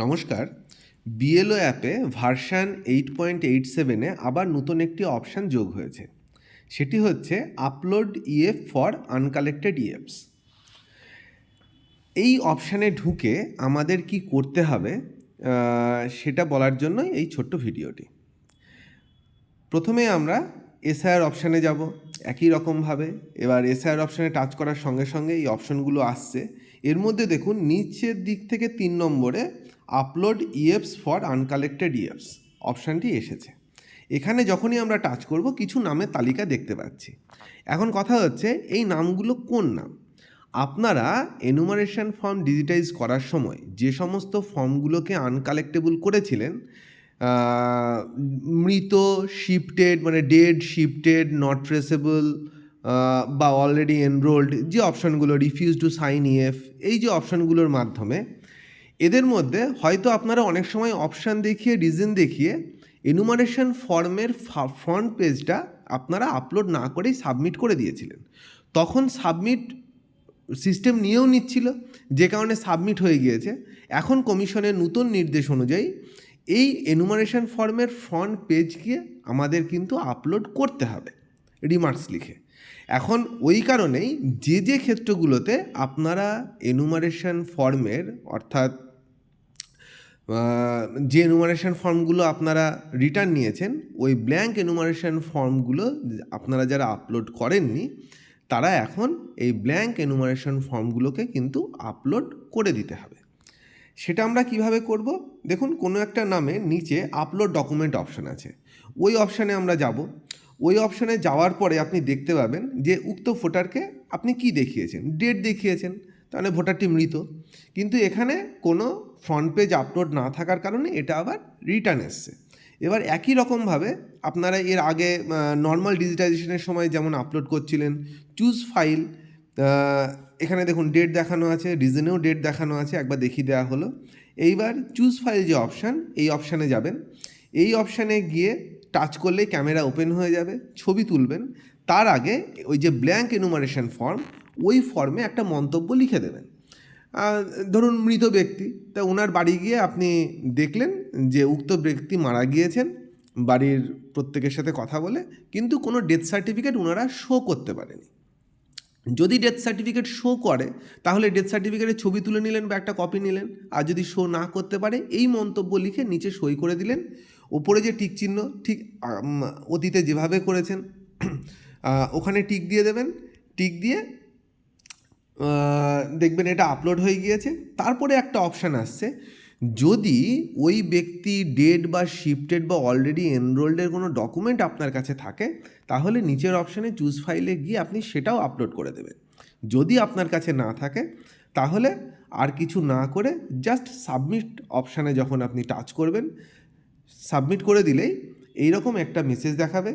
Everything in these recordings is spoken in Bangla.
নমস্কার। বিএলও অ্যাপে ভার্সান 8.87-এ আবার নতুন একটি অপশান যোগ হয়েছে। সেটি হচ্ছে আপলোড ইএফ ফর আনকালেক্টেড ইএফস। এই অপশানে ঢুকে আমাদের কি করতে হবে সেটা বলার জন্যই এই ছোট্ট ভিডিওটি। প্রথমে আমরা এসআইআর অপশানে যাব একই রকমভাবে। এবার এসআইআর অপশানে টাচ করার সঙ্গে সঙ্গে এই অপশানগুলো আসছে। এর মধ্যে দেখুন নিচের দিক থেকে 3 নম্বরে আপলোড ইএফস ফর আনকালেক্টেড ইএফস অপশানটি এসেছে। এখানে যখনই আমরা টাচ করব কিছু নামের তালিকা দেখতে পাচ্ছি। এখন কথা হচ্ছে এই নামগুলো কোন নাম। আপনারা এনুমারেশন ফর্ম ডিজিটাইজ করার সময় যে সমস্ত ফর্মগুলোকে আনকালেক্টেবল করেছিলেন, মৃত, শিফটেড মানে ডেড, শিফটেড, নট ট্রেসেবল বা অলরেডি এনরোল্ড, যে অপশানগুলো রিফিউজ টু সাইন ইএফ, এই যে অপশানগুলোর মাধ্যমে এদের মধ্যে হয়তো আপনারা অনেক সময় অপশান দেখিয়ে রিজন দেখিয়ে এনুমারেশন ফর্মের ফ্রন্ট পেজটা আপনারা আপলোড না করেই সাবমিট করে দিয়েছিলেন। তখন সাবমিট সিস্টেম নিয়েও নিচ্ছিল, যে কারণে সাবমিট হয়ে গিয়েছে। এখন কমিশনের নতুন নির্দেশ অনুযায়ী এই এনুমারেশন ফর্মের ফ্রন্ট পেজকে আমাদের কিন্তু আপলোড করতে হবে রিমার্কস লিখে। এখন ওই কারণেই যে ক্ষেত্রগুলোতে আপনারা এনুমারেশন ফর্মের অর্থাৎ যে এনুমারেশন ফর্মগুলো আপনারা রিটার্ন নিয়েছেন, ওই ব্ল্যাঙ্ক এনুমারেশন ফর্মগুলো আপনারা যারা আপলোড করেননি তারা এখন এই ব্ল্যাঙ্ক এনুমারেশন ফর্মগুলোকে কিন্তু আপলোড করে দিতে হবে। সেটা আমরা কিভাবে করব? দেখুন, কোনো একটা নামে নিচে আপলোড ডকুমেন্ট অপশান আছে, ওই অপশানে আমরা যাব। ওই অপশানে যাওয়ার পরে আপনি দেখতে পাবেন যে উক্ত ভোটারকে আপনি কি দেখিয়েছেন, ডেট দেখিয়েছেন, তাহলে ভোটারটি মৃত। কিন্তু এখানে কোনো ফ্রন্ট পেজ আপলোড না থাকার কারণে এটা আবার রিটার্ন এসছে। এবার একই রকমভাবে আপনারা এর আগে নর্মাল ডিজিটাইজেশনের সময় যেমন আপলোড করছিলেন, চুজ ফাইল, এখানে দেখুন ডেট দেখানো আছে, রিজনেও ডেট দেখানো আছে, একবার দেখিয়ে দেওয়া হলো। এইবার চুজ ফাইল যে অপশান, এই অপশানে যাবেন। এই অপশানে গিয়ে টাচ করলে ক্যামেরা ওপেন হয়ে যাবে, ছবি তুলবেন। তার আগে ওই যে ব্ল্যাঙ্ক এনুমারেশন ফর্ম, ওই ফর্মে একটা মন্তব্য লিখে দেবেন। ধরুন মৃত ব্যক্তি, তা ওনার বাড়ি গিয়ে আপনি দেখলেন যে উক্ত ব্যক্তি মারা গিয়েছেন, বাড়ির প্রত্যেকের সাথে কথা বলে, কিন্তু কোনো ডেথ সার্টিফিকেট ওনারা শো করতে পারেনি। যদি ডেথ সার্টিফিকেট শো করে তাহলে ডেথ সার্টিফিকেটের ছবি তুলে নিলেন বা একটা কপি নিলেন, আর যদি শো না করতে পারে এই মন্তব্য লিখে নিচে সই করে দিলেন। ওপরে যে টিক চিহ্ন ঠিক অতীতে যেভাবে করেছেন ওখানে টিক দিয়ে দেবেন। টিক দিয়ে দেখবেন এটা আপলোড হয়ে গিয়েছে। তারপরে একটা অপশান আসছে, যদি ওই ব্যক্তি ডেড বা শিফটেড বা অলরেডি এনরোল্ডের কোনো ডকুমেন্ট আপনার কাছে থাকে তাহলে নিচের অপশানে চুজ ফাইলে গিয়ে আপনি সেটাও আপলোড করে দেবেন। যদি আপনার কাছে না থাকে তাহলে আর কিছু না করে জাস্ট সাবমিট অপশানে যখন আপনি টাচ করবেন, সাবমিট করে দিলেই এইরকম একটা মেসেজ দেখাবে।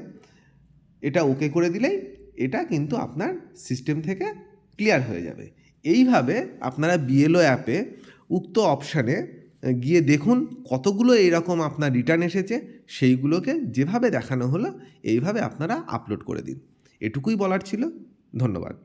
এটা ওকে করে দিলেই এটা কিন্তু আপনার সিস্টেম থেকে ক্লিয়ার হয়ে যাবে। এইভাবে আপনারা বিএলও অ্যাপে উক্ত অপশানে গিয়ে দেখুন কতগুলো এইরকম আপনার রিটার্ন এসেছে, সেইগুলোকে যেভাবে দেখানো হলো এইভাবে আপনারা আপলোড করে দিন। এটুকুই বলার ছিল। ধন্যবাদ।